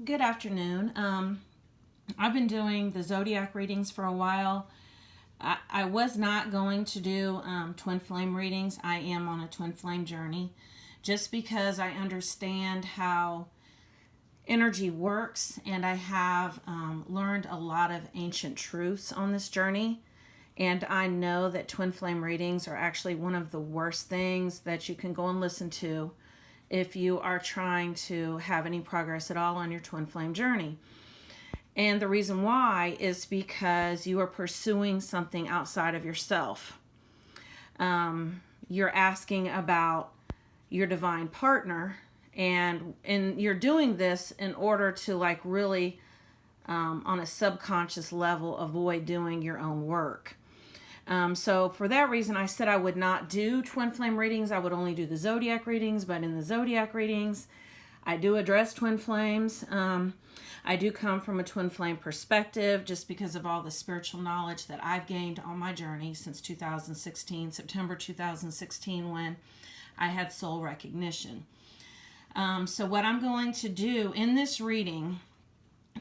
Good afternoon. I've been doing the zodiac readings for a while. I was not going to do twin flame readings. I am on a twin flame journey just because I understand how energy works, and I have learned a lot of ancient truths on this journey. And I know that twin flame readings are actually one of the worst things that you can go and listen to if you are trying to have any progress at all on your twin flame journey. And the reason why is because you are pursuing something outside of yourself. You're asking about your divine partner, and you're doing this in order to really on a subconscious level avoid doing your own work. So for that reason, I said I would not do twin flame readings. I would only do the zodiac readings. But in the zodiac readings, I do address twin flames. I do come from a twin flame perspective just because of all the spiritual knowledge that I've gained on my journey since 2016, September 2016, when I had soul recognition. So what I'm going to do in this reading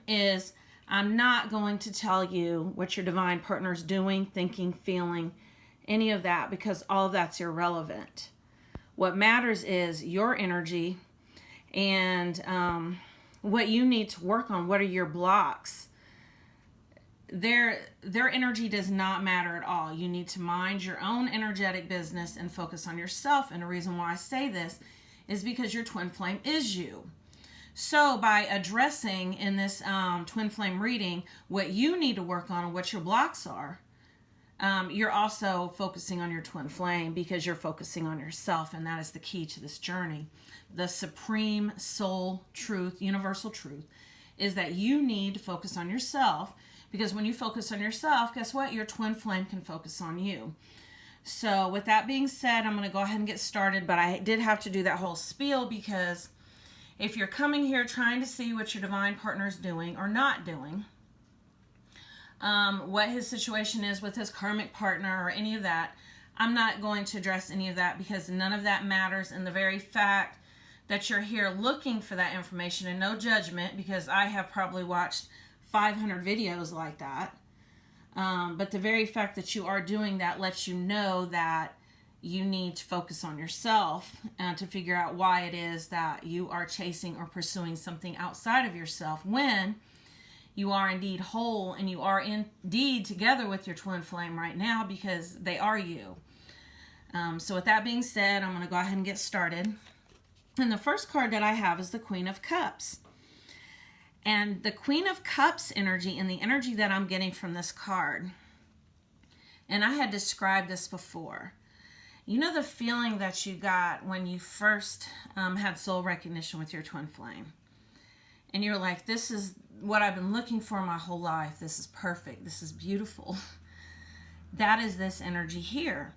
is I'm not going to tell you what your divine partner is doing, thinking, feeling, any of that, because all of that's irrelevant. What matters is your energy and what you need to work on. What are your blocks? Their energy does not matter at all. You need to mind your own energetic business and focus on yourself. And the reason why I say this is because your twin flame is you. So by addressing in this twin flame reading what you need to work on and what your blocks are, you're also focusing on your twin flame because you're focusing on yourself, and that is the key to this journey. The supreme soul truth, universal truth, is that you need to focus on yourself, because when you focus on yourself, guess what? Your twin flame can focus on you. So with that being said, I'm going to go ahead and get started, but I did have to do that whole spiel because if you're coming here trying to see what your divine partner is doing or not doing, what his situation is with his karmic partner or any of that, I'm not going to address any of that because none of that matters. And the very fact that you're here looking for that information, and no judgment, because I have probably watched 500 videos like that, but the very fact that you are doing that lets you know that you need to focus on yourself and to figure out why it is that you are chasing or pursuing something outside of yourself when you are indeed whole and you are indeed together with your twin flame right now, because they are you. So with that being said, I'm going to go ahead and get started. And the first card that I have is the Queen of Cups. And the Queen of Cups energy, and the energy that I'm getting from this card, and I had described this before. You know the feeling that you got when you first had soul recognition with your twin flame? And you're like, this is what I've been looking for my whole life. This is perfect. This is beautiful. That is this energy here.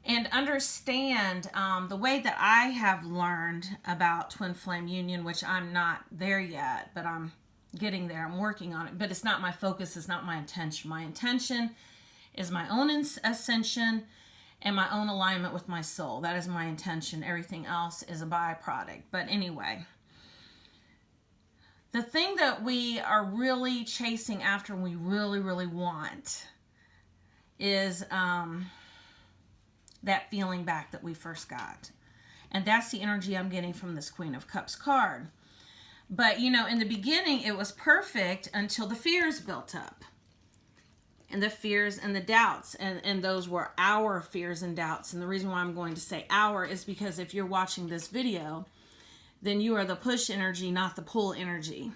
And understand the way that I have learned about twin flame union, which I'm not there yet, but I'm getting there. I'm working on it. But it's not my focus. It's not my intention. My intention is my own ascension and my own alignment with my soul. That is my intention. Everything else is a byproduct. But anyway, the thing that we are really chasing after, we really, really want, is that feeling back that we first got. And that's the energy I'm getting from this Queen of Cups card. But, you know, in the beginning, it was perfect until the fears built up. And the fears and the doubts. And those were our fears and doubts. And the reason why I'm going to say our is because if you're watching this video, then you are the push energy, not the pull energy.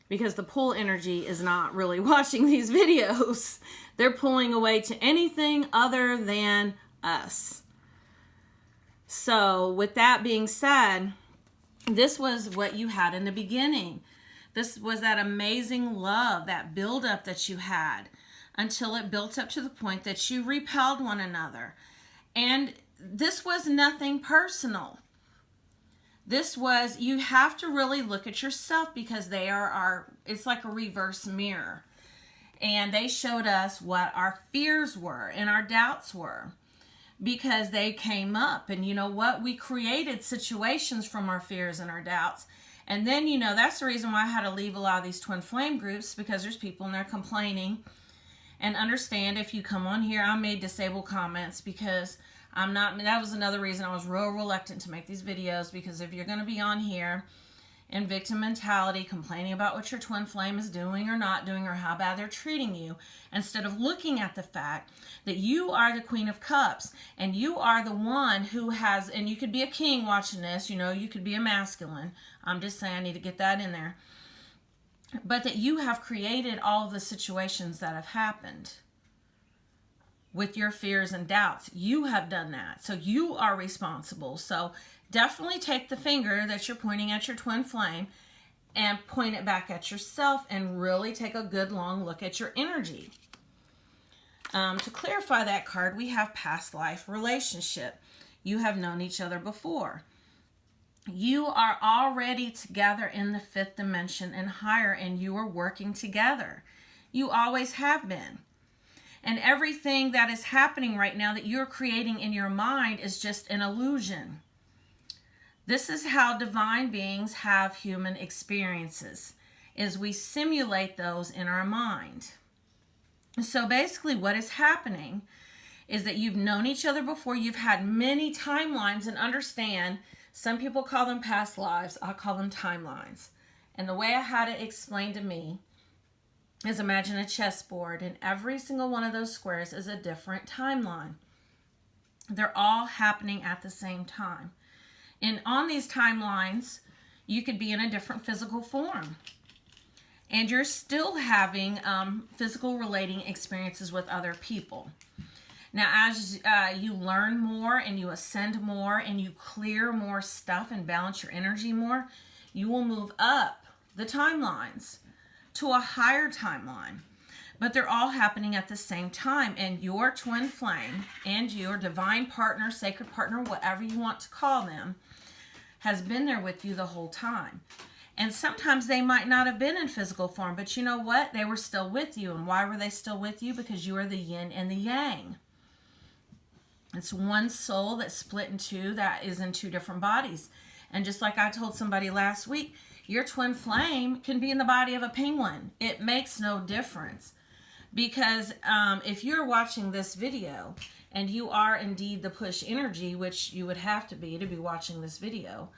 Because the pull energy is not really watching these videos. They're pulling away to anything other than us. So with that being said, this was what you had in the beginning. This was that amazing love, that buildup that you had, until it built up to the point that you repelled one another. And this was nothing personal. This was, you have to really look at yourself, because they are it's like a reverse mirror. And they showed us what our fears were and our doubts were, because they came up. And you know what? We created situations from our fears and our doubts. And then, you know, that's the reason why I had to leave a lot of these twin flame groups, because there's people in there complaining. And understand, if you come on here, I may disable comments, because I'm not, that was another reason I was real reluctant to make these videos, because if you're going to be on here in victim mentality, complaining about what your twin flame is doing or not doing, or how bad they're treating you, instead of looking at the fact that you are the Queen of Cups, and you are the one who has, and you could be a king watching this, you know, you could be a masculine. I'm just saying, I need to get that in there. But that you have created all of the situations that have happened with your fears and doubts. You have done that. So you are responsible. So definitely take the finger that you're pointing at your twin flame and point it back at yourself, and really take a good long look at your energy. To clarify that card, we have past life relationship. You have known each other before. You are already together in the fifth dimension and higher, and you are working together. You always have been. And everything that is happening right now that you're creating in your mind is just an illusion. This is how divine beings have human experiences, is we simulate those in our mind. So basically what is happening is that you've known each other before. You've had many timelines, and understand, some people call them past lives. I call them timelines. And the way I had it explained to me is, imagine a chessboard, and every single one of those squares is a different timeline. They're all happening at the same time. And on these timelines, you could be in a different physical form. And you're still having physical relating experiences with other people. Now, as you learn more and you ascend more and you clear more stuff and balance your energy more, you will move up the timelines to a higher timeline. But they're all happening at the same time. And your twin flame and your divine partner, sacred partner, whatever you want to call them, has been there with you the whole time. And sometimes they might not have been in physical form, but you know what? They were still with you. And why were they still with you? Because you are the yin and the yang. It's one soul that's split in two, that is in two different bodies. And just like I told somebody last week, your twin flame can be in the body of a penguin. It makes no difference. Because if you're watching this video and you are indeed the push energy, which you would have to be watching this video,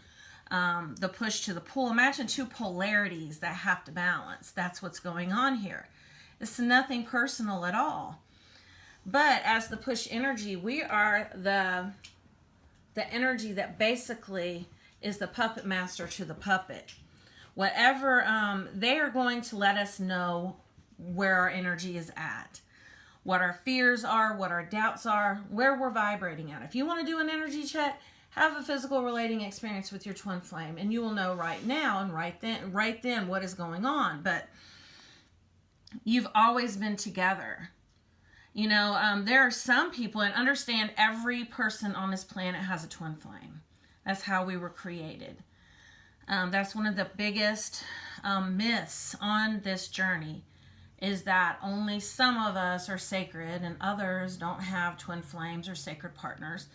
the push to the pull, imagine two polarities that have to balance. That's what's going on here. It's nothing personal at all. But as the push energy, we are the energy that basically is the puppet master to the puppet. Whatever, they are going to let us know where our energy is at, what our fears are, what our doubts are, where we're vibrating at. If you want to do an energy check, have a physical relating experience with your twin flame, and you will know right now and right then what is going on. But you've always been together. You know, there are some people, and understand, every person on this planet has a twin flame. That's how we were created. That's one of the biggest myths on this journey, is that only some of us are sacred and others don't have twin flames or sacred partners.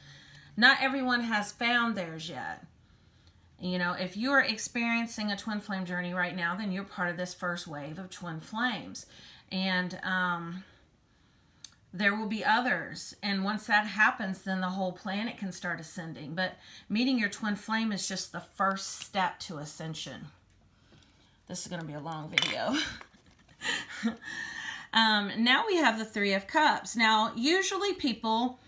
Not everyone has found theirs yet. You know, if you're experiencing a twin flame journey right now, then you're part of this first wave of twin flames. And there will be others. And once that happens, then the whole planet can start ascending. But meeting your twin flame is just the first step to ascension. This is going to be a long video. Now we have the Three of Cups. Now, usually people,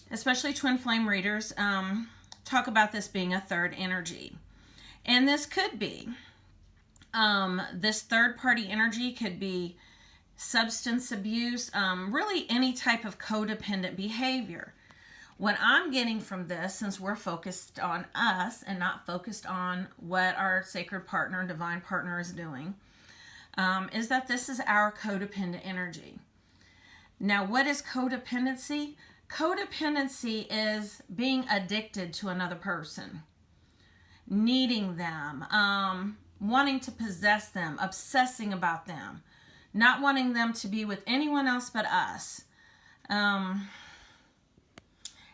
especially twin flame readers, talk about this being a third energy. And this could be. This third party energy could be substance abuse, really any type of codependent behavior. What I'm getting from this, since we're focused on us and not focused on what our sacred partner, divine partner is doing, is that this is our codependent energy. Now, what is codependency? Codependency is being addicted to another person, needing them, wanting to possess them, obsessing about them, not wanting them to be with anyone else but us.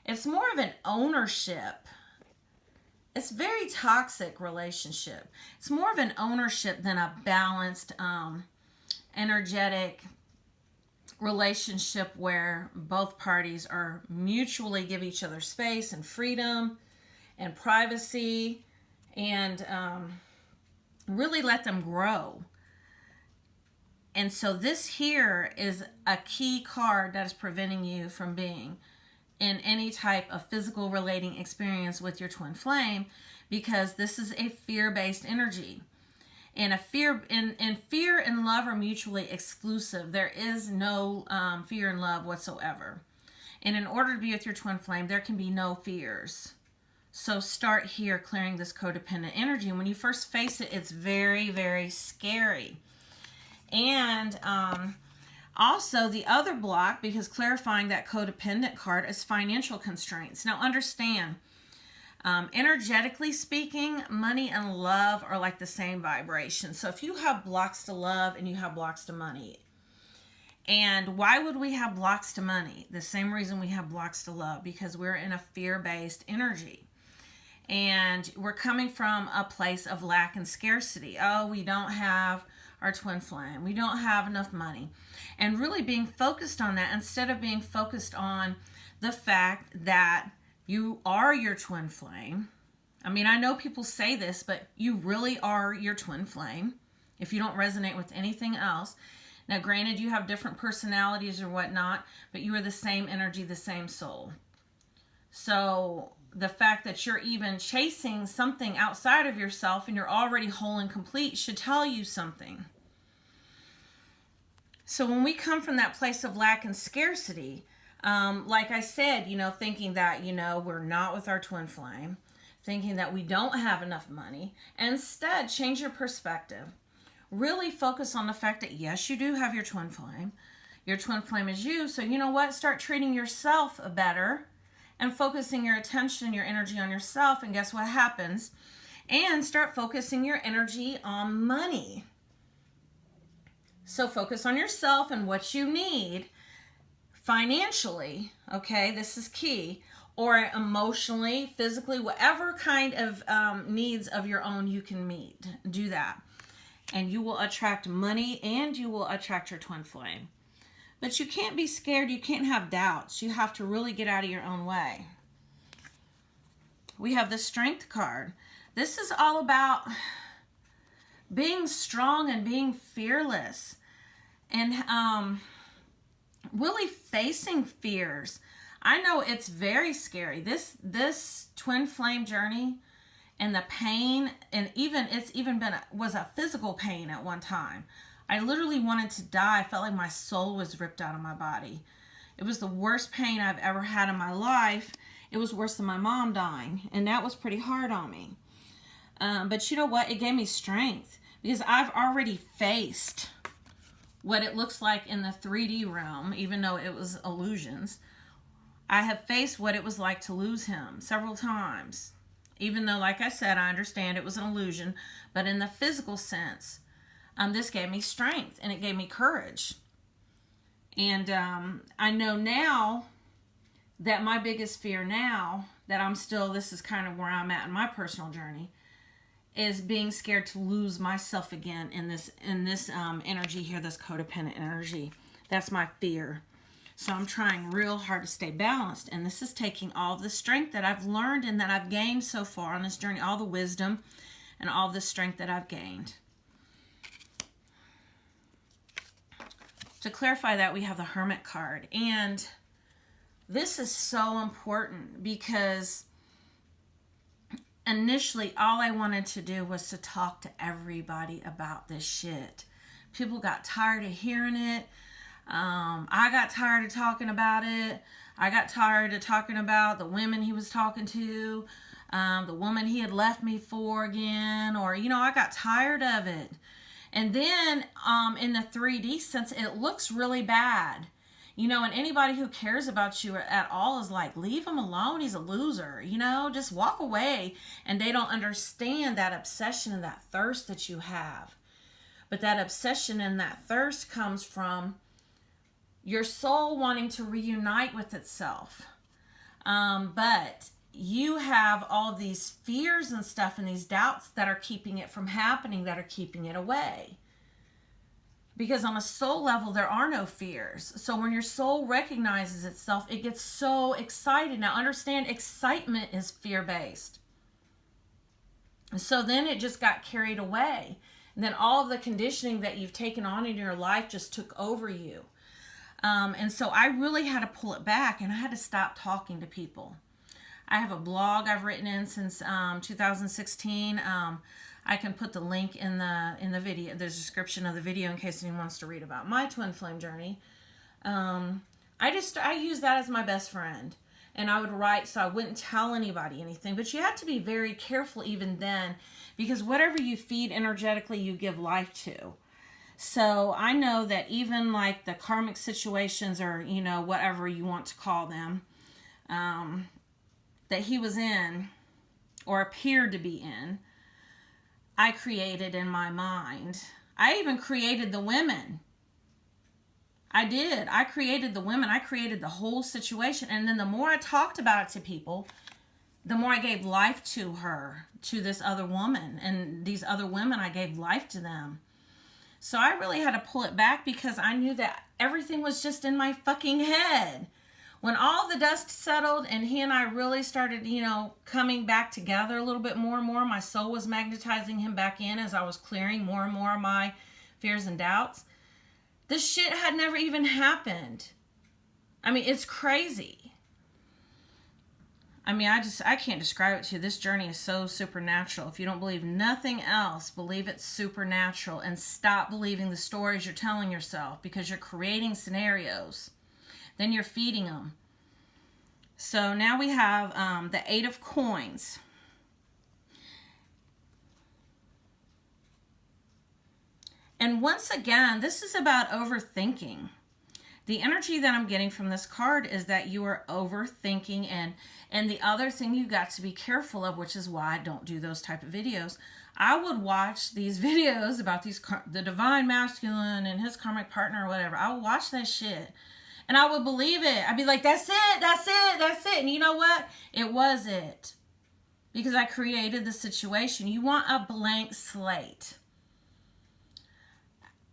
It's more of an ownership. it's very toxic relationship. It's more of an ownership than a balanced, energetic relationship where both parties are mutually give each other space and freedom and privacy, and really let them grow. And so this here is a key card that is preventing you from being in any type of physical relating experience with your twin flame, because this is a fear-based energy. And fear and love are mutually exclusive. There is no fear and love whatsoever. And in order to be with your twin flame, there can be no fears. So start here clearing this codependent energy. And when you first face it, it's very, very scary. And also the other block, because clarifying that codependent card, is financial constraints. Now understand, energetically speaking, money and love are like the same vibration. So if you have blocks to love and you have blocks to money, and why would we have blocks to money? The same reason we have blocks to love, because we're in a fear-based energy. And we're coming from a place of lack and scarcity. Oh, we don't have our twin flame. We don't have enough money. And really being focused on that instead of being focused on the fact that you are your twin flame. I mean, I know people say this, but you really are your twin flame if you don't resonate with anything else. Now, granted, you have different personalities or whatnot, but you are the same energy, the same soul. So the fact that you're even chasing something outside of yourself and you're already whole and complete should tell you something. So when we come from that place of lack and scarcity, like I said, thinking that, we're not with our twin flame, thinking that we don't have enough money, instead change your perspective. Really focus on the fact that yes, you do have your twin flame. Your twin flame is you. So you know what? Start treating yourself better and focusing your attention, your energy on yourself. And guess what happens? And start focusing your energy on money. So focus on yourself and what you need financially. Okay, this is key. Or emotionally, physically, whatever kind of needs of your own you can meet. Do that. And you will attract money and you will attract your twin flame. But you can't be scared. You can't have doubts. You have to really get out of your own way. We have the Strength card. This is all about being strong and being fearless. And really facing fears. I know it's very scary. This twin flame journey and the pain, and was a physical pain at one time. I literally wanted to die. I felt like my soul was ripped out of my body. It was the worst pain I've ever had in my life. It was worse than my mom dying, and that was pretty hard on me. But you know what? It gave me strength because I've already faced what it looks like in the 3D realm, even though it was illusions. I have faced what it was like to lose him several times. Even though, like I said, I understand it was an illusion, but in the physical sense, this gave me strength and it gave me courage. And I know now that my biggest fear now, that this is kind of where I'm at in my personal journey, is being scared to lose myself again in this energy here, this codependent energy. That's my fear. So I'm trying real hard to stay balanced. And this is taking all the strength that I've learned and that I've gained so far on this journey, all the wisdom and all the strength that I've gained. To clarify that, we have the Hermit card. And this is so important because initially all I wanted to do was to talk to everybody about this shit. People got tired of hearing it. I got tired of talking about it. I got tired of talking about the women he was talking to, the woman he had left me for again, or, I got tired of it. And then in the 3D sense, it looks really bad. And anybody who cares about you at all is like, leave him alone. He's a loser, just walk away. And they don't understand that obsession and that thirst that you have. But that obsession and that thirst comes from your soul wanting to reunite with itself. But you have all these fears and stuff and these doubts that are keeping it from happening, that are keeping it away. Because on a soul level, there are no fears. So when your soul recognizes itself, it gets so excited. Now understand, excitement is fear-based. So then it just got carried away. And then all of the conditioning that you've taken on in your life just took over you. And so I really had to pull it back, and I had to stop talking to people. I have a blog I've written in since 2016. I can put the link in the video, the description of the video, in case anyone wants to read about my twin flame journey. I use that as my best friend, and I would write so I wouldn't tell anybody anything. But you have to be very careful even then, because whatever you feed energetically, you give life to. So I know that even like the karmic situations, or whatever you want to call them, that he was in or appeared to be in, I created in my mind. I even created the women. I did. I created the women. I created the whole situation. And then the more I talked about it to people, the more I gave life to her, to this other woman. And these other women, I gave life to them. So I really had to pull it back, because I knew that everything was just in my fucking head. When all the dust settled and he and I really started, coming back together a little bit more and more, my soul was magnetizing him back in as I was clearing more and more of my fears and doubts. This shit had never even happened. I mean, it's crazy. I mean, I can't describe it to you. This journey is so supernatural. If you don't believe nothing else, believe it's supernatural, and stop believing the stories you're telling yourself, because you're creating scenarios. Then you're feeding them. So now we have the 8 of Coins. And once again, this is about overthinking. The energy that I'm getting from this card is that you are overthinking, and the other thing you got to be careful of, which is why I don't do those type of videos. I would watch these videos about the divine masculine and his karmic partner or whatever. I would watch that shit. And I would believe it. I'd be like, that's it, that's it, that's it. And you know what? It was it. Because I created the situation. You want a blank slate.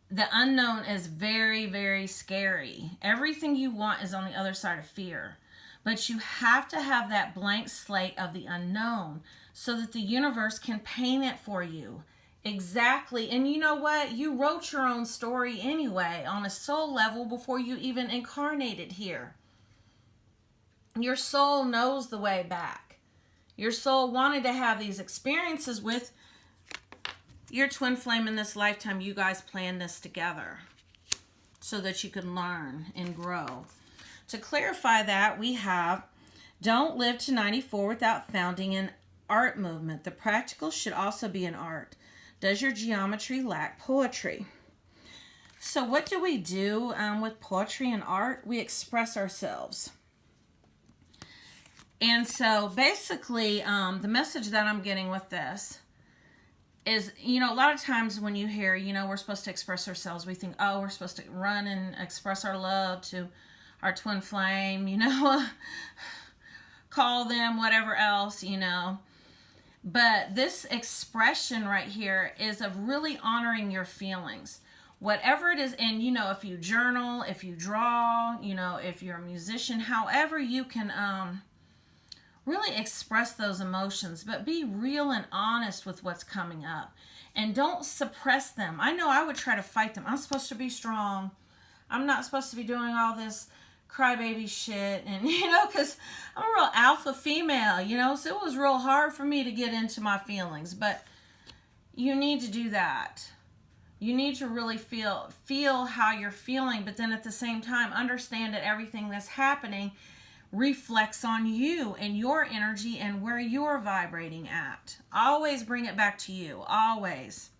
The unknown is very, very scary. Everything you want is on the other side of fear. But you have to have that blank slate of the unknown so that the universe can paint it for you. Exactly. And you know what? You wrote your own story anyway on a soul level before you even incarnated here. Your soul knows the way back. Your soul wanted to have these experiences with your twin flame in this lifetime. You guys planned this together so that you could learn and grow. To clarify that, we have, don't live to 94 without founding an art movement. The practical should also be an art. Does your geometry lack poetry? So what do we do with poetry and art? We express ourselves. And so basically, the message that I'm getting with this is, a lot of times when you hear, we're supposed to express ourselves, we think, oh, we're supposed to run and express our love to our twin flame, call them, whatever else, But this expression right here is of really honoring your feelings. Whatever it is, and if you journal, if you draw, if you're a musician, however you can really express those emotions, but be real and honest with what's coming up. And don't suppress them. I know I would try to fight them. I'm supposed to be strong. I'm not supposed to be doing all this crybaby shit, and because I'm a real alpha female, so it was real hard for me to get into my feelings. But you need to do that. You need to really feel how you're feeling, but then at the same time understand that everything that's happening reflects on you and your energy and where you're vibrating at. Always bring it back to you. Always.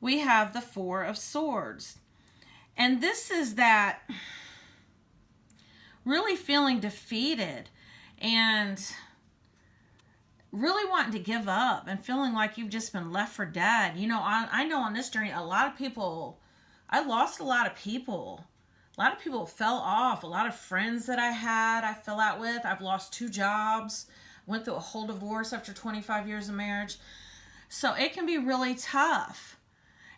We have the 4 of Swords, and this is that really feeling defeated and really wanting to give up and feeling like you've just been left for dead. I know on this journey, a lot of people, I lost a lot of people. A lot of people fell off. A lot of friends that I had, I fell out with. I've lost 2 jobs. Went through a whole divorce after 25 years of marriage. So it can be really tough.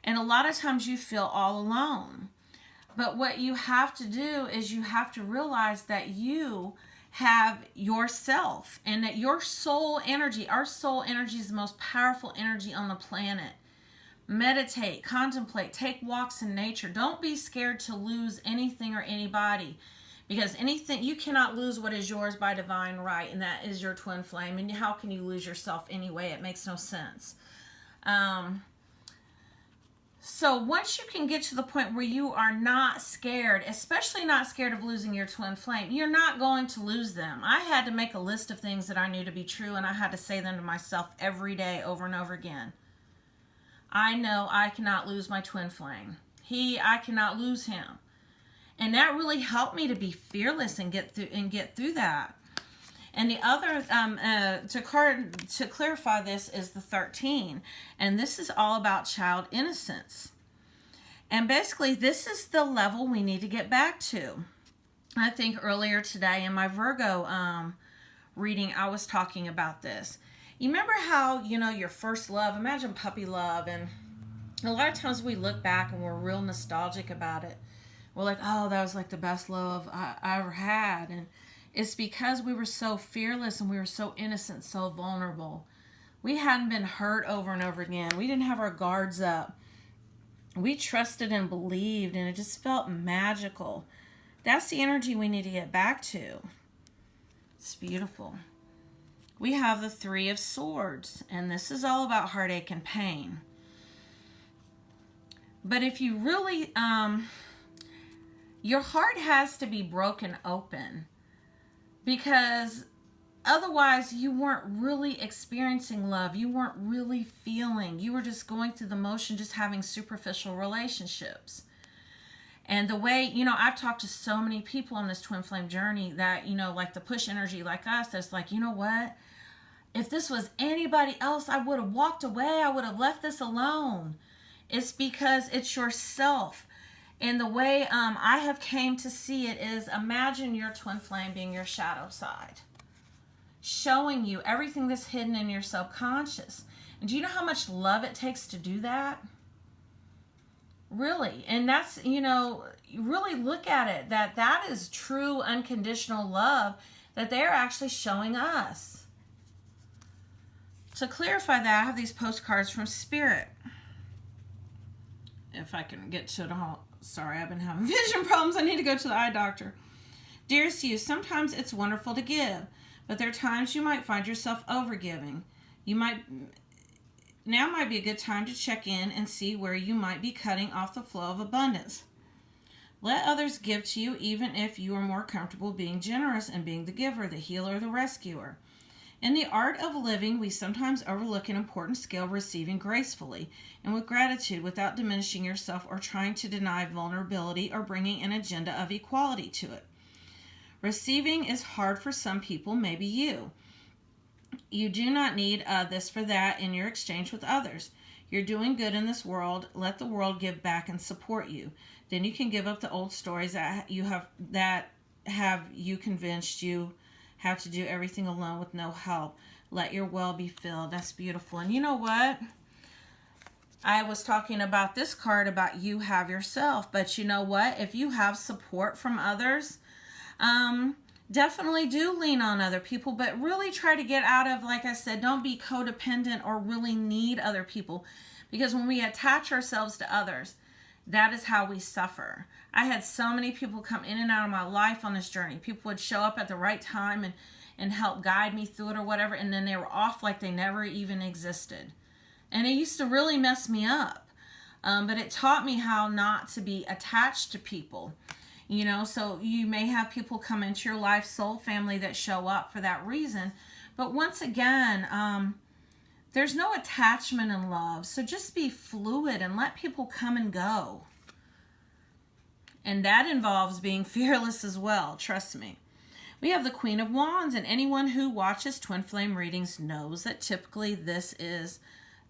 And a lot of times you feel all alone. But what you have to do is you have to realize that you have yourself, and that your soul energy, our soul energy, is the most powerful energy on the planet. Meditate, contemplate, take walks in nature. Don't be scared to lose anything or anybody, because anything, you cannot lose what is yours by divine right, and that is your twin flame. And how can you lose yourself anyway? It makes no sense. So once you can get to the point where you are not scared, especially not scared of losing your twin flame, you're not going to lose them. I had to make a list of things that I knew to be true, and I had to say them to myself every day over and over again. I know I cannot lose my twin flame. I cannot lose him. And that really helped me to be fearless and get through that. And the other, to clarify this, is the 13. And this is all about child innocence. And basically, this is the level we need to get back to. I think earlier today in my Virgo reading, I was talking about this. You remember how, your first love, imagine puppy love, and a lot of times we look back and we're real nostalgic about it. We're like, oh, that was like the best love I ever had. And it's because we were so fearless and we were so innocent, so vulnerable. We hadn't been hurt over and over again. We didn't have our guards up. We trusted and believed, and it just felt magical. That's the energy we need to get back to. It's beautiful. We have the 3 of Swords, and this is all about heartache and pain. But if you really, your heart has to be broken open, because otherwise you weren't really experiencing love. You weren't really feeling. You were just going through the motion, just having superficial relationships. And the way, I've talked to so many people on this twin flame journey that, like the push energy like us, that's like, you know what? If this was anybody else, I would have walked away. I would have left this alone. It's because it's yourself. And the way I have came to see it is, imagine your twin flame being your shadow side, showing you everything that's hidden in your subconscious. And do you know how much love it takes to do that? Really. And that's, you really look at it, that is true unconditional love that they're actually showing us. To clarify that, I have these postcards from Spirit. If I can get to it all. Sorry, I've been having vision problems. I need to go to the eye doctor. Dearest you, sometimes it's wonderful to give, but there are times you might find yourself overgiving. Now might be a good time to check in and see where you might be cutting off the flow of abundance. Let others give to you, even if you are more comfortable being generous and being the giver, the healer, the rescuer. In the art of living, we sometimes overlook an important skill, receiving gracefully and with gratitude without diminishing yourself or trying to deny vulnerability or bringing an agenda of equality to it. Receiving is hard for some people, maybe you. You do not need this for that in your exchange with others. You're doing good in this world. Let the world give back and support you. Then you can give up the old stories that have you convinced you have to do everything alone with no help. Let your well be filled. That's beautiful. And you know what? I was talking about this card about you have yourself, but you know what? If you have support from others, definitely do lean on other people, but really try to get out of, like I said, don't be codependent or really need other people, because when we attach ourselves to others, that is how we suffer. I had so many people come in and out of my life on this journey. People would show up at the right time and help guide me through it or whatever, and then they were off like they never even existed. And it used to really mess me up. But it taught me how not to be attached to people. So you may have people come into your life, soul family, that show up for that reason. But once again, there's no attachment in love. So just be fluid and let people come and go. And that involves being fearless as well, trust me. We have the Queen of Wands, and anyone who watches Twin Flame readings knows that typically this is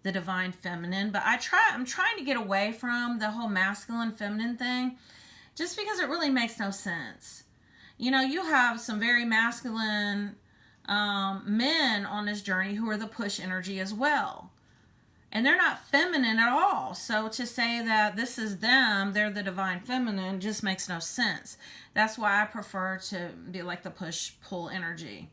the divine feminine. But I'm trying to get away from the whole masculine feminine thing. just because it really makes no sense. You know, you have some very masculine men on this journey who are the push energy as well. And they're not feminine at all. So to say that this is them, they're the divine feminine, just makes no sense. That's why I prefer to be like the push-pull energy.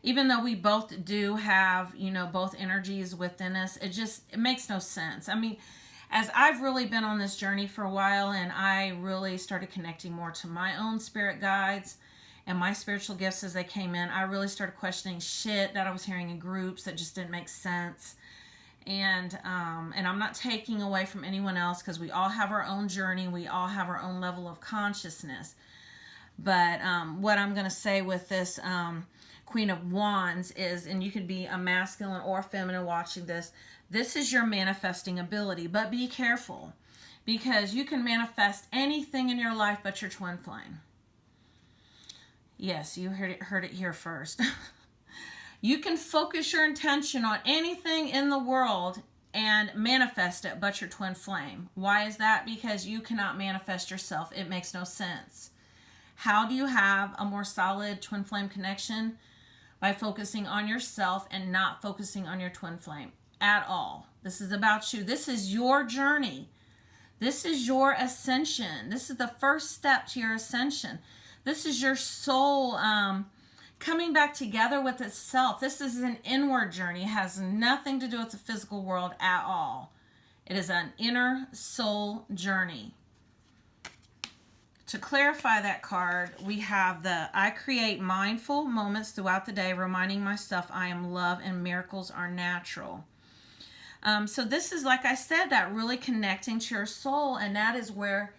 Even though we both do have, you know, both energies within us, it makes no sense. I mean, as I've really been on this journey for a while, and I really started connecting more to my own spirit guides and my spiritual gifts as they came in, I really started questioning shit that I was hearing in groups that just didn't make sense. And I'm not taking away from anyone else, because we all have our own journey. We all have our own level of consciousness. But what I'm going to say with this Queen of Wands is, and you could be a masculine or feminine watching this, this is your manifesting ability. But be careful, because you can manifest anything in your life but your twin flame. Yes, you heard it here first. You can focus your intention on anything in the world and manifest it but your twin flame. Why is that? Because you cannot manifest yourself. It makes no sense. How do you have a more solid twin flame connection? By focusing on yourself and not focusing on your twin flame at all. This is about you. This is your journey. This is your ascension. This is the first step to your ascension. This is your soul coming back together with itself. This is an inward journey. It has nothing to do with the physical world at all. It is an inner soul journey. To clarify that card, we have I create mindful moments throughout the day, reminding myself I am love and miracles are natural. So this is, like I said, that really connecting to your soul, and that is where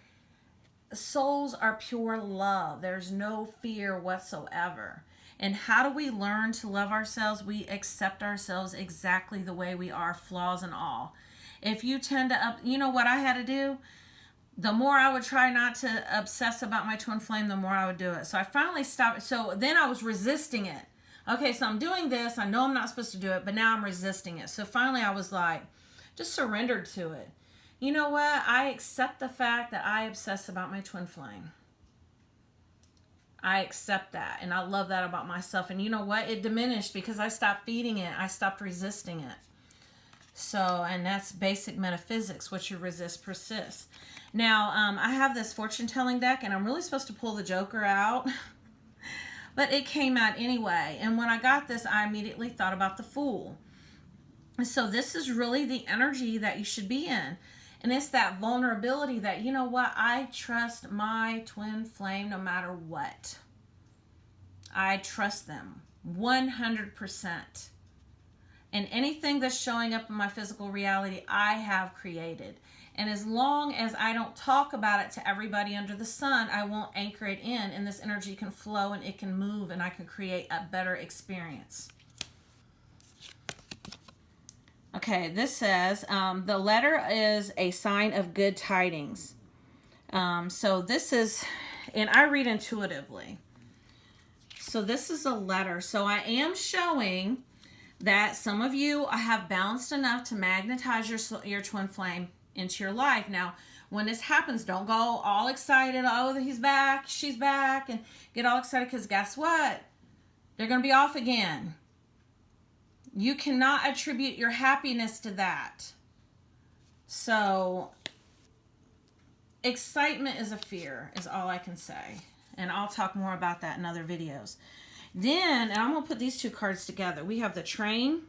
souls are pure love. There's no fear whatsoever. And how do we learn to love ourselves? We accept ourselves exactly the way we are, flaws and all. If you tend to, you know what I had to do? The more I would try not to obsess about my twin flame, the more I would do it. So I finally stopped. So then I was resisting it. Okay, so I'm doing this. I know I'm not supposed to do it, but now I'm resisting it. So finally I was like, just surrendered to it. You know what? I accept the fact that I obsess about my twin flame. I accept that. And I love that about myself. And you know what? It diminished because I stopped feeding it. I stopped resisting it. So, and that's basic metaphysics. What you resist persists. Now, I have this fortune telling deck, and I'm really supposed to pull the Joker out. But it came out anyway. And when I got this, I immediately thought about the Fool. So this is really the energy that you should be in. And it's that vulnerability that, you know what, I trust my twin flame no matter what. I trust them 100%. And anything that's showing up in my physical reality, I have created. And as long as I don't talk about it to everybody under the sun, I won't anchor it in, and this energy can flow and it can move, and I can create a better experience. Okay, this says, the letter is a sign of good tidings. So this is, and I read intuitively. So this is a letter. So I am showing that some of you have balanced enough to magnetize your twin flame into your life. Now, when this happens, don't go all excited. Oh, he's back, she's back, and get all excited, because guess what? They're going to be off again. You cannot attribute your happiness to that. So, excitement is a fear, is all I can say. And I'll talk more about that in other videos. Then, and I'm going to put these two cards together. We have the Train,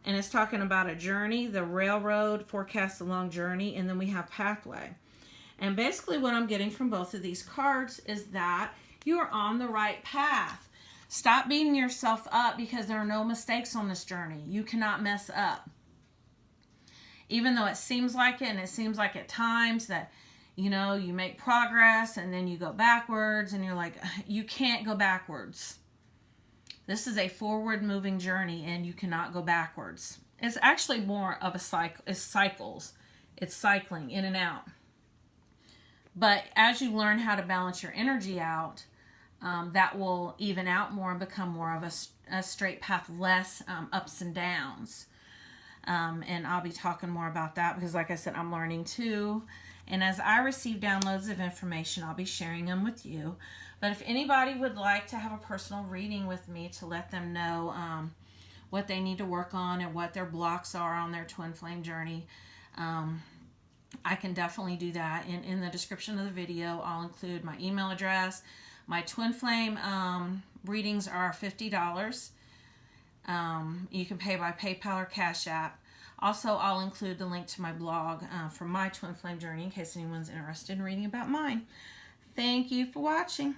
and it's talking about a journey. The Railroad forecasts a long journey. And then we have Pathway. And basically what I'm getting from both of these cards is that you are on the right path. Stop beating yourself up because there are no mistakes on this journey. You cannot mess up. Even though it seems like it, and it seems like at times that, you know, you make progress and then you go backwards and you're like, you can't go backwards. This is a forward moving journey and you cannot go backwards. It's actually more of a cycle. It's cycles. It's cycling in and out. But as you learn how to balance your energy out, that will even out more and become more of a straight path, less ups and downs. And I'll be talking more about that because, like I said, I'm learning too. And as I receive downloads of information, I'll be sharing them with you. But if anybody would like to have a personal reading with me to let them know what they need to work on and what their blocks are on their twin flame journey, I can definitely do that. And in the description of the video, I'll include my email address. My twin flame readings are $50. You can pay by PayPal or Cash App. Also, I'll include the link to my blog for my twin flame journey in case anyone's interested in reading about mine. Thank you for watching.